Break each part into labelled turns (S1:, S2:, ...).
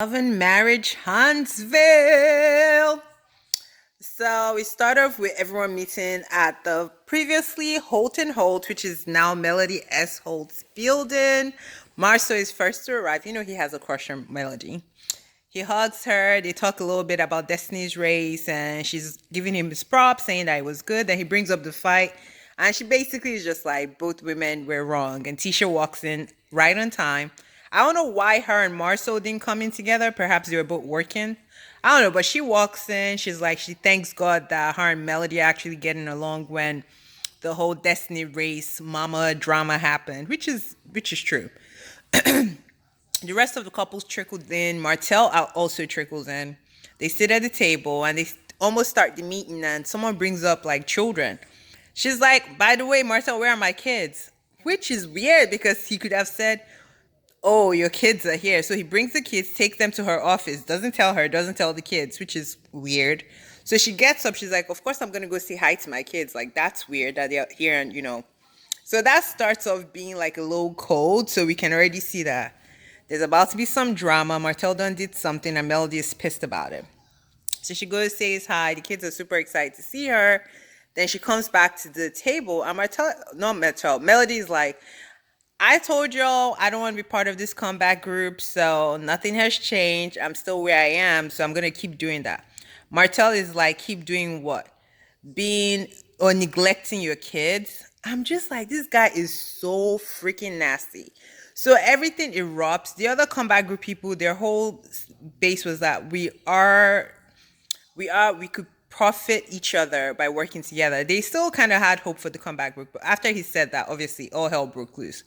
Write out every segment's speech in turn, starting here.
S1: Love and Marriage Huntsville. So we start off with everyone meeting at the previously Holt and Holt, which is now Melody S. Holt's building. Marceau is first to arrive. You know he has a crush on Melody. He hugs her. They talk a little bit about Destiny's Race, and she's giving him his props, saying that it was good. Then he brings up the fight, and she basically is just like, both women were wrong. And Tisha walks in right on time. I don't know why her and Marceau didn't come in together. Perhaps they were both working. I don't know, but she walks in. She's like, she thanks God that her and Melody are actually getting along when the whole Destiny Race mama drama happened, which is true. The rest of the couples trickled in. Martel also trickles in. They sit at the table and they almost start the meeting, and someone brings up like children. She's like, by the way, Martel, where are my kids? Which is weird because he could have said, oh, your kids are here. So he brings the kids, takes them to her office, doesn't tell her, doesn't tell the kids, which is weird. So she gets up. She's like, of course I'm going to go say hi to my kids. Like, that's weird that they're here. And, so that starts off being like a little cold. So we can already see that there's about to be some drama. Martel done did something and Melody is pissed about it. So she goes, says hi. The kids are super excited to see her. Then she comes back to the table. And Melody's like, I told y'all I don't want to be part of this comeback group, so nothing has changed. I'm still where I am, so I'm going to keep doing that. Martell is like, keep doing what? Being or neglecting your kids. I'm just like, this guy is so freaking nasty. So everything erupts. The other comeback group people, their whole base was that we could profit each other by working together. They still kind of had hope for the comeback group, but after he said that, obviously all hell broke loose.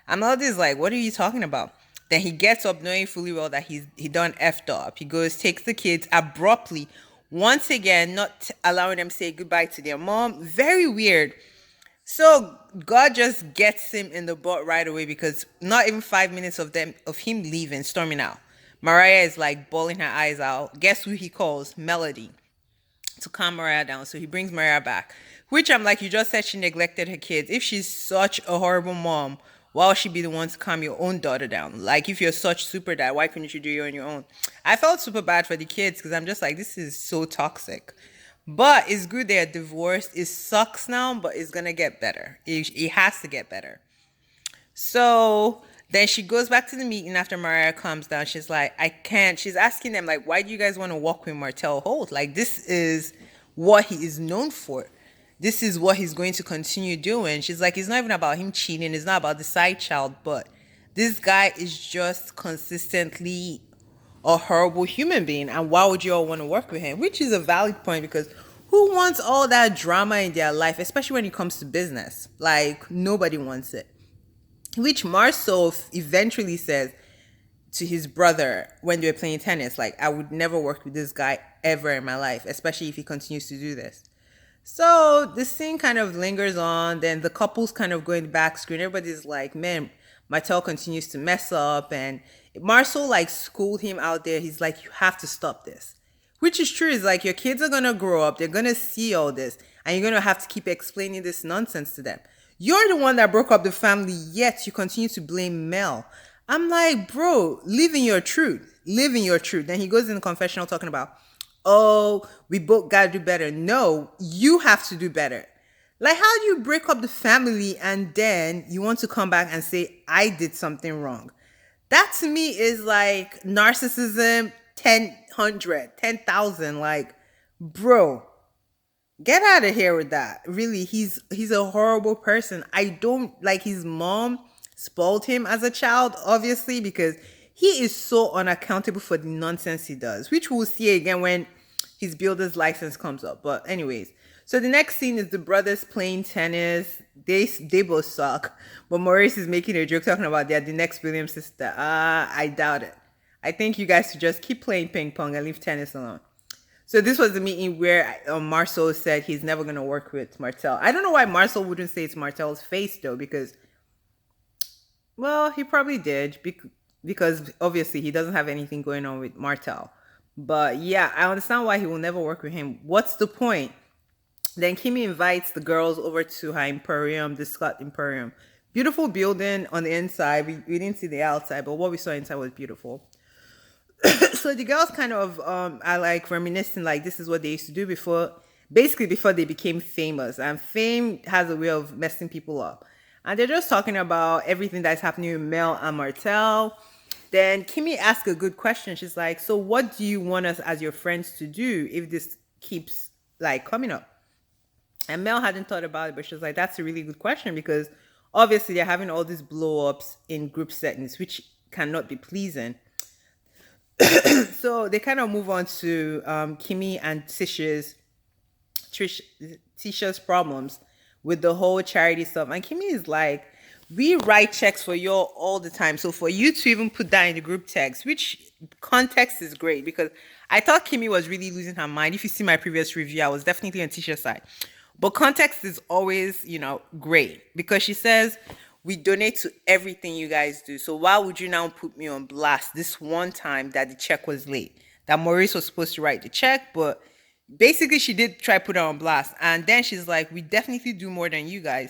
S1: Amelda's like, what are you talking about? Then he gets up knowing fully well that he done effed up. He goes, takes the kids abruptly, once again, not allowing them to say goodbye to their mom. Very weird. So God just gets him in the butt right away because not even 5 minutes of him leaving, storming out. Mariah is like bawling her eyes out. Guess who he calls? Melody, to calm Mariah down. So he brings Mariah back, which I'm like, you just said she neglected her kids. If she's such a horrible mom, why would she be the one to calm your own daughter down? Like, if you're such super dad, why couldn't you do it on your own? I felt super bad for the kids because I'm just like, this is so toxic. But it's good they're divorced. It sucks now, but it's going to get better. It has to get better. So then she goes back to the meeting after Mariah comes down. She's like, I can't. She's asking them, like, why do you guys want to walk with Martel Holt? Like, this is what he is known for. This is what he's going to continue doing. She's like, it's not even about him cheating. It's not about the side child, but this guy is just consistently a horrible human being. And why would you all want to work with him? Which is a valid point because who wants all that drama in their life, especially when it comes to business? Like, nobody wants it. Which Marceau eventually says to his brother when they were playing tennis, like, I would never work with this guy ever in my life, especially if he continues to do this. So the scene kind of lingers on. Then the couples kind of go in the back screen. Everybody's like, man, Martel continues to mess up. And Marceau like schooled him out there. He's like, you have to stop this. Which is true. It's like, your kids are going to grow up. They're going to see all this. And you're going to have to keep explaining this nonsense to them. You're the one that broke up the family, yet you continue to blame Mel. I'm like, bro, live in your truth. Live in your truth. Then he goes in the confessional talking about, oh, we both got to do better. No, you have to do better. Like, how do you break up the family and then you want to come back and say, I did something wrong? That to me is like narcissism 10,000. Like, bro, get out of here with that. Really, he's a horrible person. I don't like his mom spoiled him as a child, obviously, because he is so unaccountable for the nonsense he does, which we'll see again when his builder's license comes up. But anyways, so the next scene is the brothers playing tennis. They both suck. But Maurice is making a joke talking about they're the next Williams sister. I doubt it. I think you guys should just keep playing ping pong and leave tennis alone. So this was the meeting where Marceau said he's never going to work with Martel. I don't know why Marceau wouldn't say it's Martel's face, though, because, well, he probably did, because obviously he doesn't have anything going on with Martel. But yeah, I understand why he will never work with him. What's the point? Then Kimmy invites the girls over to her Imperium, the Scott Imperium. Beautiful building on the inside. We didn't see the outside, but what we saw inside was beautiful. so the girls kind of are like reminiscing, like this is what they used to do before, basically before they became famous. And fame has a way of messing people up. And they're just talking about everything that's happening with Mel and Martel. Then Kimmy asked a good question. She's like, "So what do you want us as your friends to do if this keeps like coming up?" And Mel hadn't thought about it, but she was like, "That's a really good question because obviously they're having all these blow ups in group settings, which cannot be pleasing." So they kind of move on to Kimmy and Trish, Tisha's problems with the whole charity stuff. And Kimmy is like, we write checks for you all the time. So for you to even put that in the group text, which context is great because I thought Kimmy was really losing her mind. If you see my previous review, I was definitely on Tisha's side. But context is always, great because she says, we donate to everything you guys do. So why would you now put me on blast this one time that the check was late? That Maurice was supposed to write the check, but basically she did try to put her on blast. And then she's like, we definitely do more than you guys.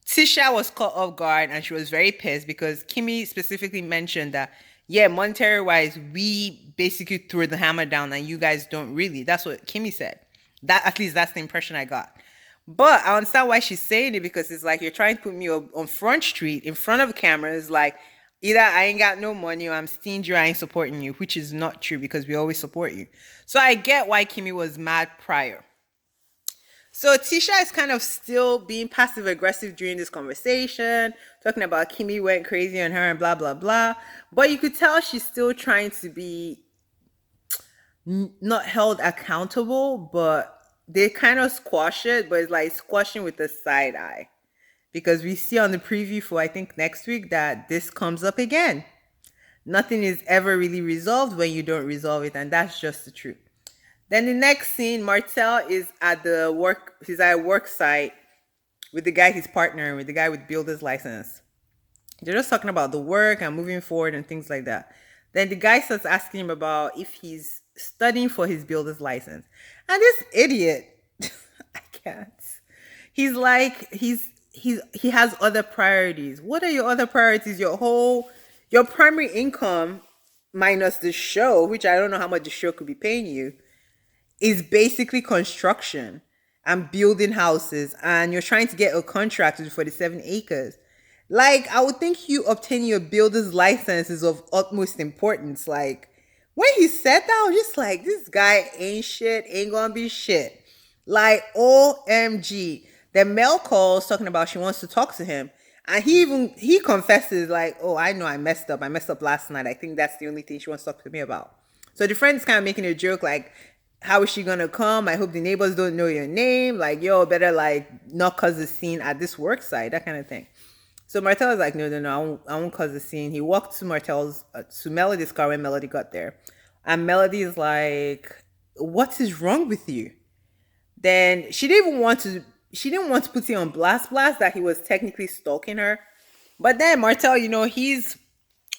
S1: Tisha was caught off guard and she was very pissed because Kimmy specifically mentioned that, yeah, monetary wise, we basically threw the hammer down and you guys don't really. That's what Kimmy said. That, at least that's the impression I got. But I understand why she's saying it because it's like you're trying to put me on Front Street in front of cameras. Like either I ain't got no money or I'm stingy or I ain't supporting you, which is not true because we always support you. So I get why Kimmy was mad prior. So Tisha is kind of still being passive aggressive during this conversation, talking about Kimmy went crazy on her and blah, blah, blah. But you could tell she's still trying to be not held accountable, but they kind of squash it, but it's like squashing with a side eye. Because we see on the preview for, I think, next week that this comes up again. Nothing is ever really resolved when you don't resolve it, and that's just the truth. Then the next scene, Martell is at he's at a work site with the guy he's partnering with, the guy with builder's license. They're just talking about the work and moving forward and things like that. Then the guy starts asking him about if he's studying for his builder's license. And this idiot, I can't. He's like, he has other priorities. What are your other priorities? Your primary income minus the show, which I don't know how much the show could be paying you, is basically construction and building houses, and you're trying to get a contract for the 7 acres. Like, I would think you obtaining your builder's license is of utmost importance. Like, when he said that, I was just like, this guy ain't shit, ain't gonna be shit. Like, OMG. Then Mel calls talking about she wants to talk to him. And he confesses like, oh, I know I messed up. I messed up last night. I think that's the only thing she wants to talk to me about. So the friend's kind of making a joke like, how is she gonna come? I hope the neighbors don't know your name. Like, yo, better like not cause a scene at this work site, that kind of thing. So Martel is like, no, I won't cause a scene. He walked to to Melody's car when Melody got there. And Melody is like, what is wrong with you? Then she didn't want to put him on blast that he was technically stalking her. But then Martel, he's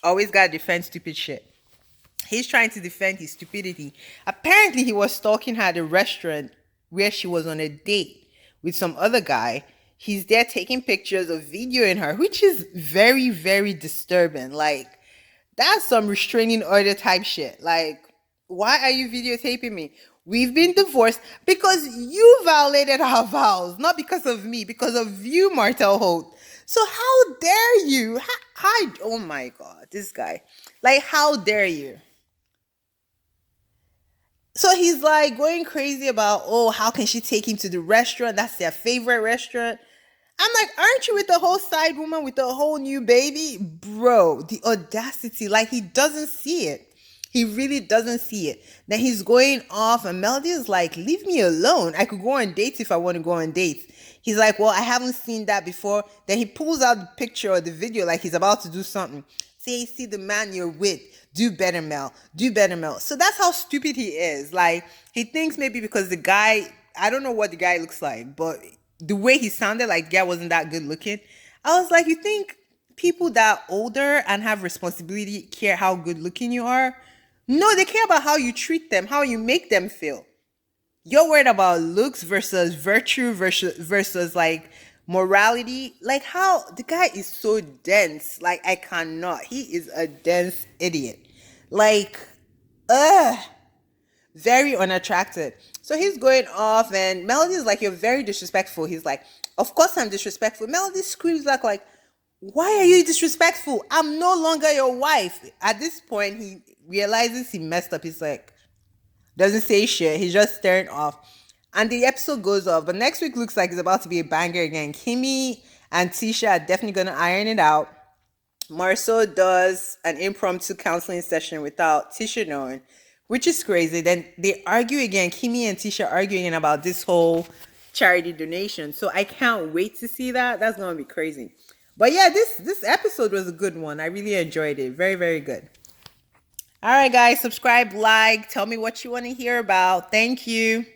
S1: always got to defend stupid shit. He's trying to defend his stupidity. Apparently, he was stalking her at a restaurant where she was on a date with some other guy. He's there taking pictures of videoing her, which is very, very disturbing. Like, that's some restraining order type shit. Like, why are you videotaping me? We've been divorced because you violated our vows, not because of me, because of you, Martel Holt. So how dare you? Oh my God, this guy. Like, how dare you? So he's like going crazy about, oh, how can she take him to the restaurant? That's their favorite restaurant. I'm like, aren't you with the whole side woman with the whole new baby? Bro, the audacity, like he doesn't see it. He really doesn't see it. Then he's going off and Melody is like, leave me alone. I could go on dates if I want to go on dates. He's like, well, I haven't seen that before. Then he pulls out the picture or the video like he's about to do something. Say, see the man you're with. Do better, Mel. Do better, Mel. So that's how stupid he is. Like, he thinks maybe because the guy, I don't know what the guy looks like, but the way he sounded, like the guy wasn't that good looking. I was like, you think people that older and have responsibility care how good looking you are? No, they care about how you treat them, how you make them feel. You're worried about looks versus virtue versus like morality. Like, how the guy is so dense. Like, I cannot. He is a dense idiot. Like, Ugh, very unattracted. So he's going off, and Melody's like, "You're very disrespectful." He's like, "Of course I'm disrespectful." Melody screams back like, "Why are you disrespectful? I'm no longer your wife." At this point, he realizes he messed up. He's like, doesn't say shit. He's just staring off. And the episode goes off. But next week looks like it's about to be a banger again. Kimmy and Tisha are definitely going to iron it out. Marcel does an impromptu counseling session without Tisha knowing, which is crazy. Then they argue again. Kimmy and Tisha arguing about this whole charity donation. So I can't wait to see that. That's going to be crazy. But yeah, this episode was a good one. I really enjoyed it. Very, very good. All right, guys, subscribe, like, tell me what you want to hear about. Thank you.